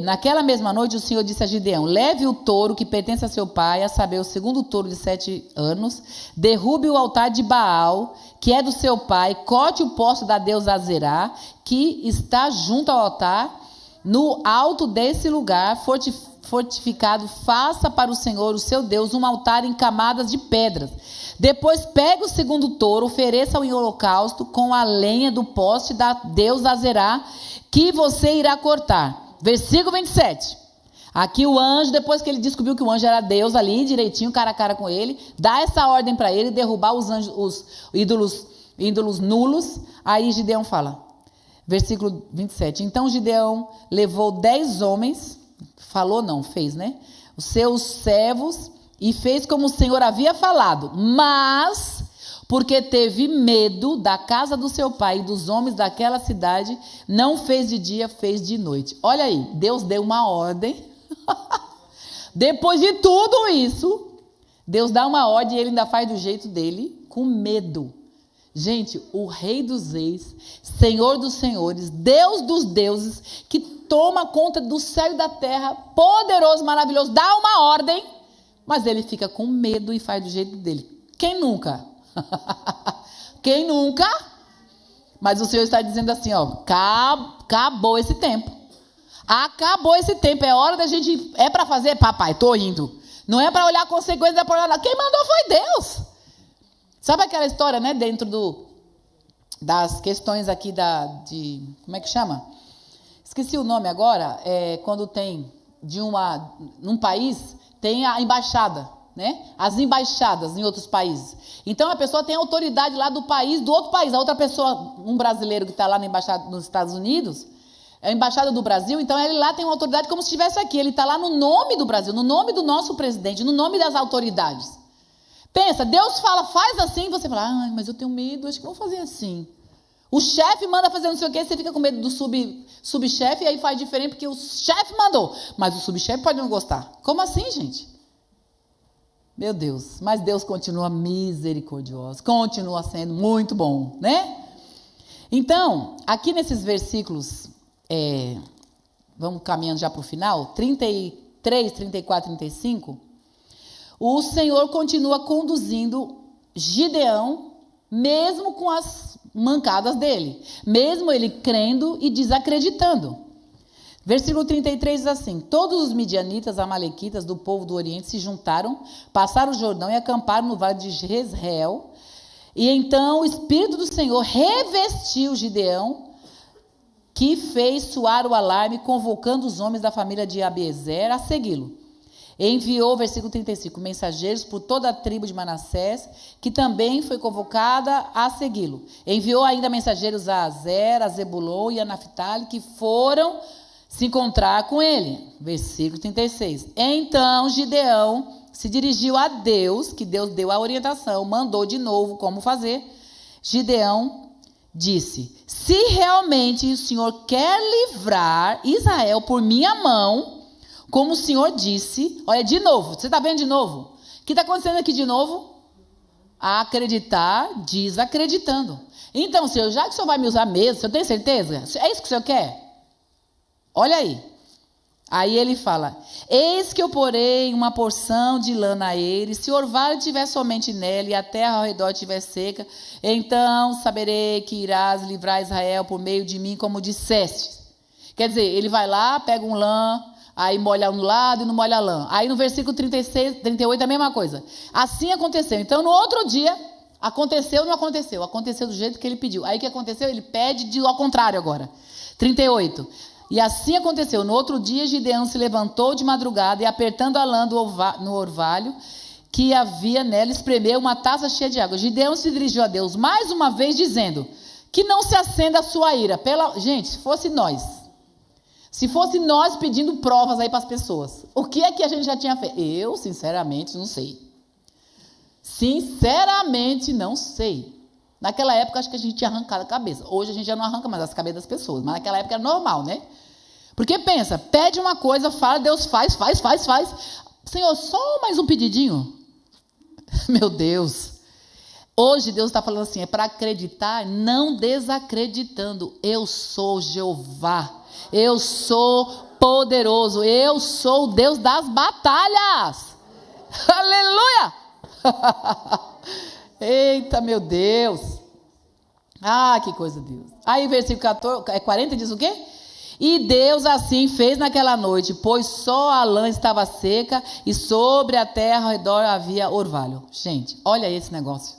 Naquela mesma noite o Senhor disse a Gideão, leve o touro que pertence a seu pai, a saber, o segundo touro de 7 anos, derrube o altar de Baal, que é do seu pai, corte o poste da deusa Azerá, que está junto ao altar, no alto desse lugar fortificado, faça para o Senhor, o seu Deus, um altar em camadas de pedras. Depois pegue o segundo touro, ofereça-o em holocausto com a lenha do poste da deusa Azerá, que você irá cortar. Versículo 27. Aqui o anjo, depois que ele descobriu que o anjo era Deus ali, direitinho, cara a cara com ele, dá essa ordem para ele derrubar os ídolos ídolos nulos. Aí Gideão fala, versículo 27. Então Gideão levou 10 homens, falou não, fez, né? Os seus servos, e fez como o Senhor havia falado, mas porque teve medo da casa do seu pai e dos homens daquela cidade, não fez de dia, fez de noite. Olha aí, Deus deu uma ordem. Depois de tudo isso, Deus dá uma ordem e ele ainda faz do jeito dele, com medo. Gente, o Rei dos Reis, Senhor dos Senhores, Deus dos deuses, que toma conta do céu e da terra, poderoso, maravilhoso, dá uma ordem, mas ele fica com medo e faz do jeito dele. Quem nunca? Quem nunca? Mas o Senhor está dizendo assim, ó, acabou esse tempo. Acabou esse tempo, é hora da gente, é para fazer, papai, estou indo. Não é para olhar a consequência da parada. Quem mandou foi Deus. Sabe aquela história, né, dentro das questões aqui como é que chama? Esqueci o nome agora, quando tem num país, tem a embaixada, né? As embaixadas em outros países. Então a pessoa tem autoridade lá do outro país, a outra pessoa, um brasileiro que está lá na embaixada nos Estados Unidos, é a embaixada do Brasil, então ele lá tem uma autoridade como se estivesse aqui, ele está lá no nome do Brasil, no nome do nosso presidente, no nome das autoridades. Pensa, Deus fala, faz assim, você fala, mas eu tenho medo, acho que vou fazer assim. O chefe manda fazer não sei o quê, você fica com medo do subchefe, e aí faz diferente porque o chefe mandou, mas o subchefe pode não gostar. Como assim, gente? Meu Deus, mas Deus continua misericordioso, continua sendo muito bom, né? Então, aqui nesses versículos, vamos caminhando já para o final, 33, 34, 35, o Senhor continua conduzindo Gideão, mesmo com as mancadas dele, mesmo ele crendo e desacreditando. Versículo 33 diz assim, todos os midianitas, amalequitas do povo do Oriente se juntaram, passaram o Jordão e acamparam no vale de Jezreel, e então o Espírito do Senhor revestiu Gideão, que fez soar o alarme, convocando os homens da família de Abiezer a segui-lo. Enviou, versículo 35, mensageiros por toda a tribo de Manassés, que também foi convocada a segui-lo. Enviou ainda mensageiros a Azer, a Zebulon e a Naphtali, que foram se encontrar com ele. Versículo 36. Então Gideão se dirigiu a Deus, que Deus deu a orientação, mandou de novo como fazer. Gideão disse, se realmente o Senhor quer livrar Israel por minha mão, como o Senhor disse, olha, de novo, você está vendo de novo? O que está acontecendo aqui de novo? Acreditar, desacreditando. Então, Senhor, já que o Senhor vai me usar mesmo, o Senhor tem certeza? É isso que o Senhor quer? Olha aí. Aí ele fala, eis que eu porei uma porção de lã na eira, se o orvalho estiver somente nela e a terra ao redor estiver seca, então saberei que irás livrar Israel por meio de mim, como disseste. Quer dizer, ele vai lá, pega um lã, aí molha um lado e não molha a lã. Aí no versículo 36, 38 é a mesma coisa. Assim aconteceu. Então no outro dia, aconteceu ou não aconteceu? Aconteceu do jeito que ele pediu. Aí o que aconteceu? Ele pede ao contrário agora. 38. E assim aconteceu. No outro dia, Gideão se levantou de madrugada e, apertando a lã no orvalho que havia nela, espremeu uma taça cheia de água. Gideão se dirigiu a Deus mais uma vez, dizendo, que não se acenda a sua ira. Gente, se fosse nós pedindo provas aí para as pessoas, o que é que a gente já tinha feito? Eu, sinceramente, não sei. Sinceramente, não sei. Naquela época, acho que a gente tinha arrancado a cabeça. Hoje, a gente já não arranca mais as cabeças das pessoas. Mas naquela época era normal, né? Porque pensa, pede uma coisa, fala, Deus faz. Senhor, só mais um pedidinho. Meu Deus. Hoje, Deus está falando assim, é para acreditar, não desacreditando. Eu sou Jeová. Eu sou poderoso. Eu sou o Deus das batalhas. Aleluia! Eita, meu Deus. Ah, que coisa, Deus. Aí, versículo 40 diz o quê? E Deus assim fez naquela noite, pois só a lã estava seca e sobre a terra ao redor havia orvalho. Gente, olha esse negócio.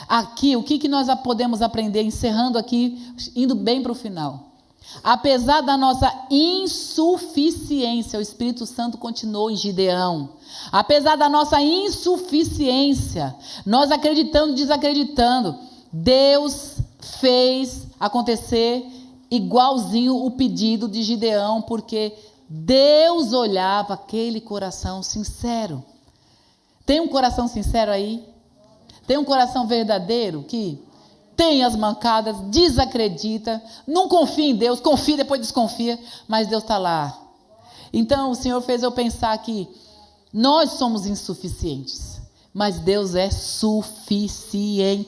Aqui, o que nós podemos aprender, encerrando aqui, indo bem para o final. Apesar da nossa insuficiência, o Espírito Santo continuou em Gideão. Apesar da nossa insuficiência, nós acreditando, desacreditando, Deus fez acontecer igualzinho o pedido de Gideão, porque Deus olhava aquele coração sincero. Tem um coração sincero aí? Tem um coração verdadeiro que tem as mancadas, desacredita, não confia em Deus, confia, depois desconfia, mas Deus está lá. Então o Senhor fez eu pensar que nós somos insuficientes, mas Deus é suficiente.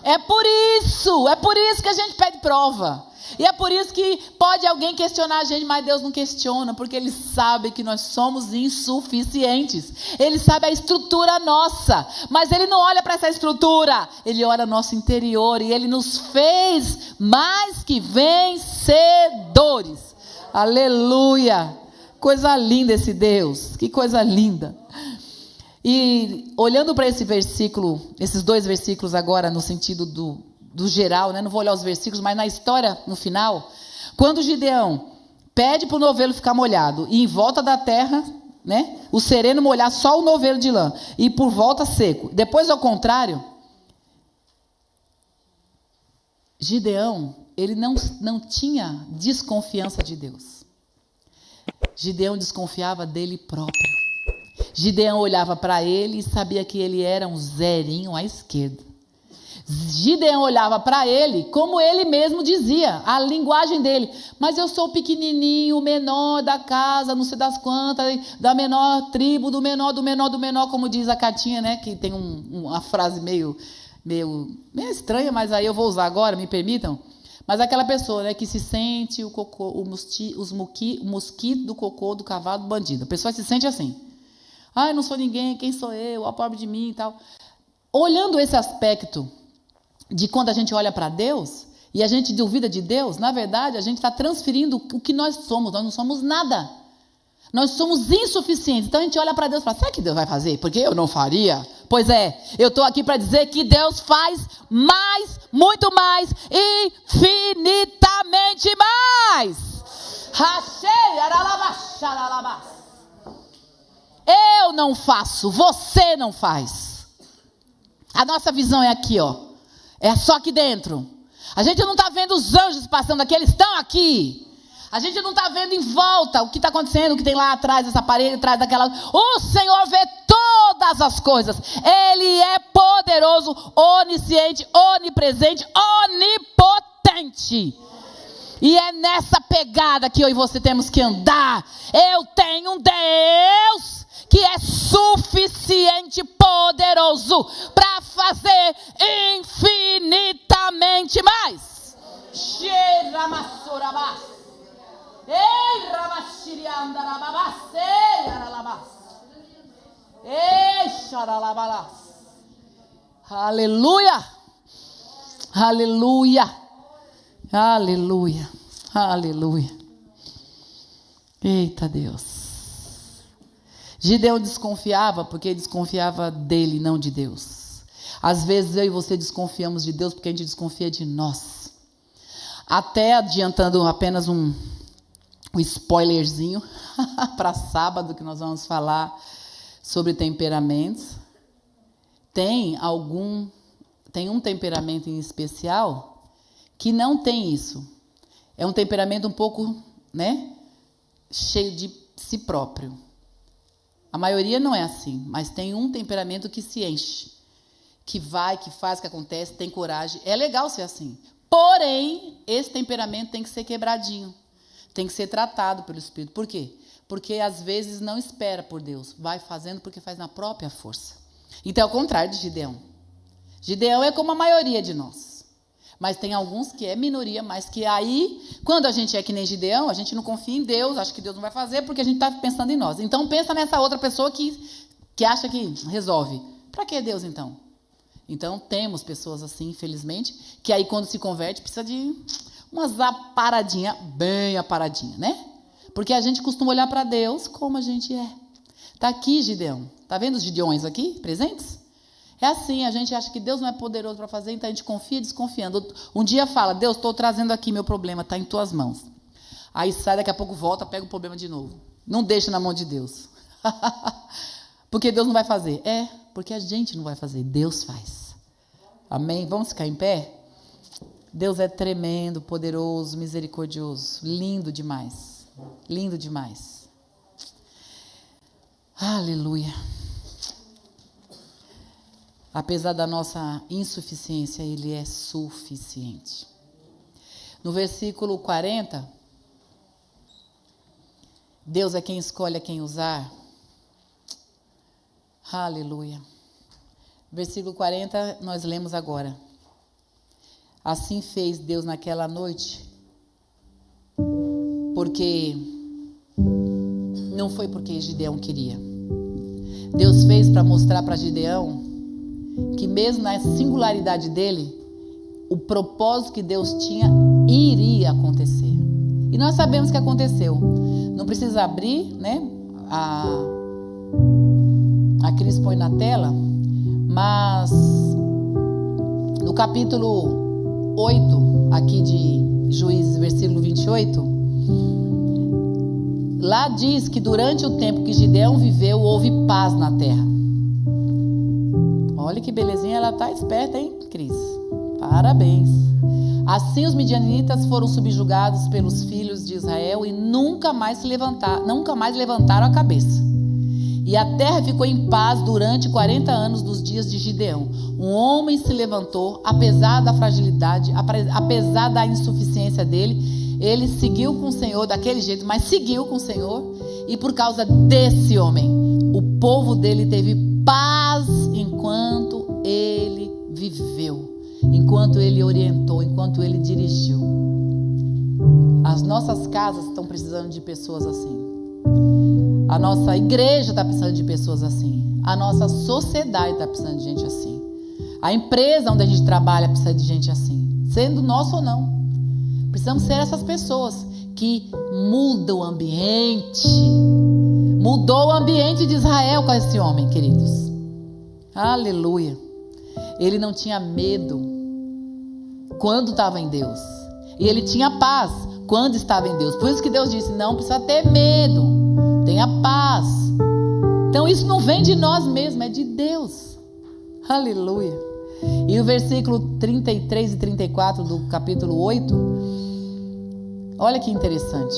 É por isso que a gente pede prova. E é por isso que pode alguém questionar a gente, mas Deus não questiona, porque Ele sabe que nós somos insuficientes. Ele sabe a estrutura nossa, mas Ele não olha para essa estrutura, Ele olha nosso interior, e Ele nos fez mais que vencedores. Aleluia! Coisa linda esse Deus, que coisa linda. E olhando para esse versículo, esses 2 versículos agora no sentido do geral, né? Não vou olhar os versículos, mas na história, no final, quando Gideão pede para o novelo ficar molhado, e em volta da terra, né, o sereno molhar só o novelo de lã, e por volta seco. Depois, ao contrário, Gideão, ele não tinha desconfiança de Deus. Gideão desconfiava dele próprio. Gideão olhava para ele e sabia que ele era um zerinho à esquerda. Gideão olhava para ele, como ele mesmo dizia, a linguagem dele. Mas eu sou pequenininho, o menor da casa, não sei das quantas, da menor tribo, do menor, como diz a Catinha, né? Que tem uma frase meio estranha, mas aí eu vou usar agora, me permitam. Mas aquela pessoa, né, que se sente o mosquito do cocô do cavalo do bandido. A pessoa se sente assim. Eu não sou ninguém, quem sou eu? Ó, pobre de mim e tal. Olhando esse aspecto de quando a gente olha para Deus e a gente duvida de Deus, na verdade, a gente está transferindo o que nós somos. Nós não somos nada. Nós somos insuficientes. Então a gente olha para Deus e fala, será que Deus vai fazer? Porque eu não faria. Pois é, eu estou aqui para dizer que Deus faz mais, muito mais, infinitamente mais. Eu não faço, você não faz. A nossa visão é aqui, ó. É só aqui dentro. A gente não está vendo os anjos passando aqui, eles estão aqui. A gente não está vendo em volta o que está acontecendo, o que tem lá atrás dessa parede, atrás daquela. O Senhor vê todas as coisas. Ele é poderoso, onisciente, onipresente, onipotente. E é nessa pegada que eu e você temos que andar. Eu tenho um Deus que é suficiente, poderoso, para fazer infinitamente mais. Aleluia, aleluia, aleluia, aleluia. Eita Deus. Gideão desconfiava porque desconfiava dele, não de Deus. Às vezes eu e você desconfiamos de Deus porque a gente desconfia de nós. Até adiantando apenas um spoilerzinho para sábado, que nós vamos falar sobre temperamentos. Tem um temperamento em especial que não tem isso. É um temperamento um pouco, né, cheio de si próprio. A maioria não é assim, mas tem um temperamento que se enche, que vai, que faz, que acontece, tem coragem. É legal ser assim. Porém, esse temperamento tem que ser quebradinho, tem que ser tratado pelo Espírito. Por quê? Porque às vezes não espera por Deus, vai fazendo porque faz na própria força. Então é o contrário de Gideão. Gideão é como a maioria de nós. Mas tem alguns que é minoria, mas que aí, quando a gente é que nem Gideão, a gente não confia em Deus, acha que Deus não vai fazer, porque a gente está pensando em nós. Então pensa nessa outra pessoa que acha que resolve. Para que Deus, então? Então temos pessoas assim, infelizmente, que aí quando se converte precisa de umas aparadinhas, bem aparadinha, né? Porque a gente costuma olhar para Deus como a gente é. Está aqui Gideão. Está vendo os Gideões aqui, presentes? É assim, a gente acha que Deus não é poderoso para fazer, então a gente confia desconfiando. Um dia fala, Deus, estou trazendo aqui meu problema, está em tuas mãos. Aí sai, daqui a pouco volta, pega o problema de novo. Não deixa na mão de Deus. Porque Deus não vai fazer. É, porque a gente não vai fazer, Deus faz. Amém? Vamos ficar em pé? Deus é tremendo, poderoso, misericordioso, lindo demais, lindo demais. Aleluia. Apesar da nossa insuficiência, Ele é suficiente. No versículo 40, Deus é quem escolhe a quem usar. Aleluia. Versículo 40, nós lemos agora. Assim fez Deus naquela noite, porque não foi porque Gideão queria. Deus fez para mostrar para Gideão que mesmo na singularidade dele, o propósito que Deus tinha iria acontecer. E nós sabemos que aconteceu. Não precisa abrir, né? A Cris põe na tela, mas no capítulo 8, aqui de Juízes, versículo 28, lá diz que durante o tempo que Gideão viveu, houve paz na terra. Olha que belezinha, ela tá esperta, hein, Cris? Parabéns. Assim os midianitas foram subjugados pelos filhos de Israel e nunca mais levantaram a cabeça. E a terra ficou em paz durante 40 anos dos dias de Gideão. Um homem se levantou, apesar da fragilidade, apesar da insuficiência dele, ele seguiu com o Senhor daquele jeito, mas seguiu com o Senhor. E por causa desse homem, o povo dele teve paz enquanto ele viveu, enquanto ele orientou, enquanto ele dirigiu. As nossas casas estão precisando de pessoas assim. A nossa igreja está precisando de pessoas assim. A nossa sociedade está precisando de gente assim. A empresa onde a gente trabalha precisa de gente assim, sendo nosso ou não. Precisamos ser essas pessoas que mudam o ambiente. Mudou o ambiente de Israel com esse homem, queridos. Aleluia. Ele não tinha medo quando estava em Deus. E ele tinha paz quando estava em Deus. Por isso que Deus disse, não precisa ter medo. Tenha paz. Então isso não vem de nós mesmos, é de Deus. Aleluia. E o versículo 33 e 34 do capítulo 8, olha que interessante.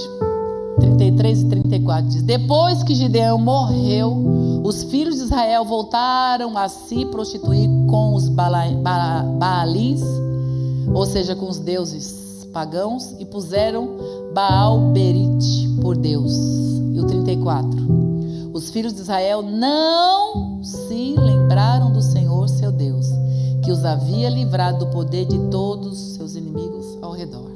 33 e 34 diz: depois que Gideão morreu, os filhos de Israel voltaram a se prostituir com os Baalins, ou seja, com os deuses pagãos, e puseram Baal-Berite por Deus. E o 34: os filhos de Israel não se lembraram do Senhor seu Deus, que os havia livrado do poder de todos os seus inimigos ao redor.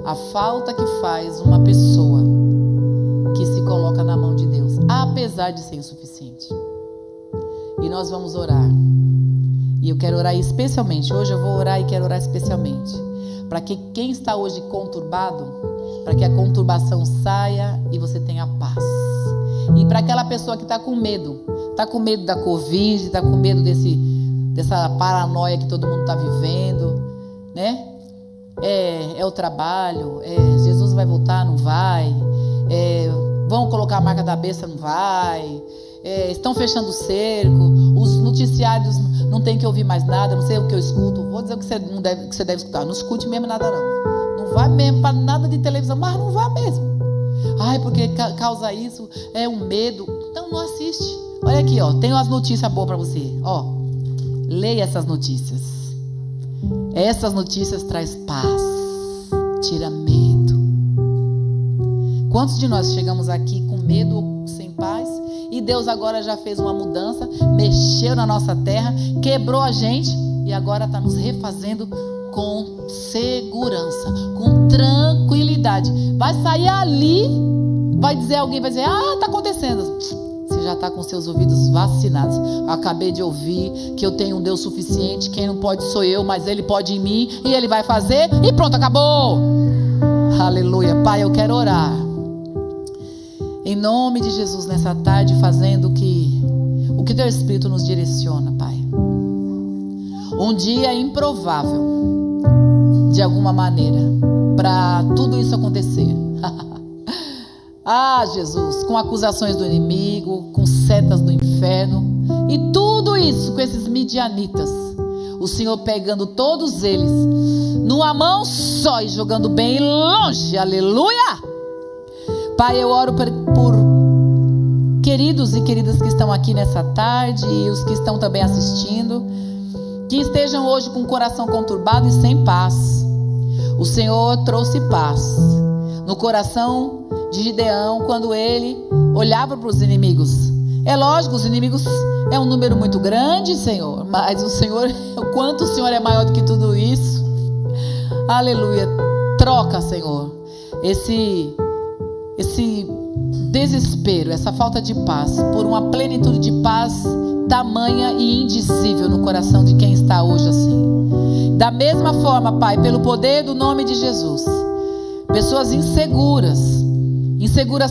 A falta que faz uma pessoa que se coloca na mão de Deus, apesar de ser insuficiente. E nós vamos orar. E eu quero orar especialmente. Hoje eu vou orar e quero orar especialmente para que quem está hoje conturbado, para que a conturbação saia e você tenha paz. E para aquela pessoa que está com medo da Covid, está com medo dessa paranoia que todo mundo está vivendo, né? É o trabalho, Jesus vai voltar, não vai, vão colocar a marca da besta, não vai, estão fechando o cerco, os noticiários não tem que ouvir mais nada, não sei o que eu escuto, vou dizer o que você deve escutar, não escute mesmo nada não vai mesmo para nada de televisão, mas não vá mesmo, porque causa isso, um medo, então não assiste. Olha aqui, tenho umas notícias boas para você, leia essas notícias. Essas notícias traz paz, tira medo. Quantos de nós chegamos aqui com medo ou sem paz? E Deus agora já fez uma mudança, mexeu na nossa terra, quebrou a gente e agora está nos refazendo com segurança, com tranquilidade. Vai sair ali, alguém vai dizer, está acontecendo. Você já está com seus ouvidos vacinados. Acabei de ouvir que eu tenho um Deus suficiente. Quem não pode sou eu, mas Ele pode em mim. E Ele vai fazer. E pronto, acabou. Aleluia. Pai, eu quero orar em nome de Jesus nessa tarde, fazendo o que Teu Espírito nos direciona, Pai. Um dia improvável, de alguma maneira, para tudo isso acontecer. Jesus, com acusações do inimigo, com setas do inferno, e tudo isso com esses midianitas. O Senhor pegando todos eles numa mão só e jogando bem longe. Aleluia! Pai, eu oro por queridos e queridas que estão aqui nessa tarde e os que estão também assistindo, que estejam hoje com o coração conturbado e sem paz. O Senhor trouxe paz no coração de Gideão quando ele olhava para os inimigos. É lógico, os inimigos é um número muito grande, Senhor, mas o quanto o Senhor é maior do que tudo isso. Aleluia. Troca, Senhor, esse desespero, essa falta de paz, por uma plenitude de paz tamanha e indizível no coração de quem está hoje assim. Da mesma forma, Pai, pelo poder do nome de Jesus, pessoas inseguras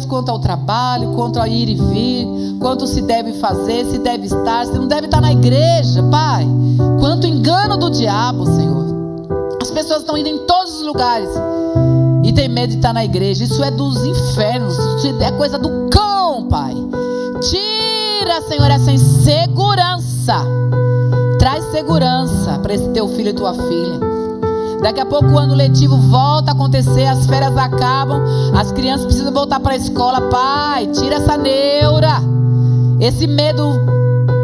quanto ao trabalho, quanto a ir e vir, quanto se deve fazer, se deve estar, se não deve estar na igreja, Pai. Quanto engano do diabo, Senhor. As pessoas estão indo em todos os lugares e tem medo de estar na igreja. Isso é dos infernos, isso é coisa do cão, Pai. Tira, Senhor, essa insegurança. Traz segurança para esse teu filho e tua filha. Daqui a pouco o ano letivo volta a acontecer, as férias acabam, as crianças precisam voltar para a escola. Pai, tira essa neura, esse medo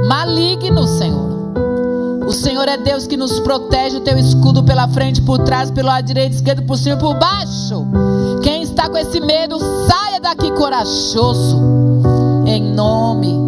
maligno, Senhor. O Senhor é Deus que nos protege, o teu escudo pela frente, por trás, pelo lado direito, esquerdo, por cima e por baixo. Quem está com esse medo, saia daqui corajoso, em nome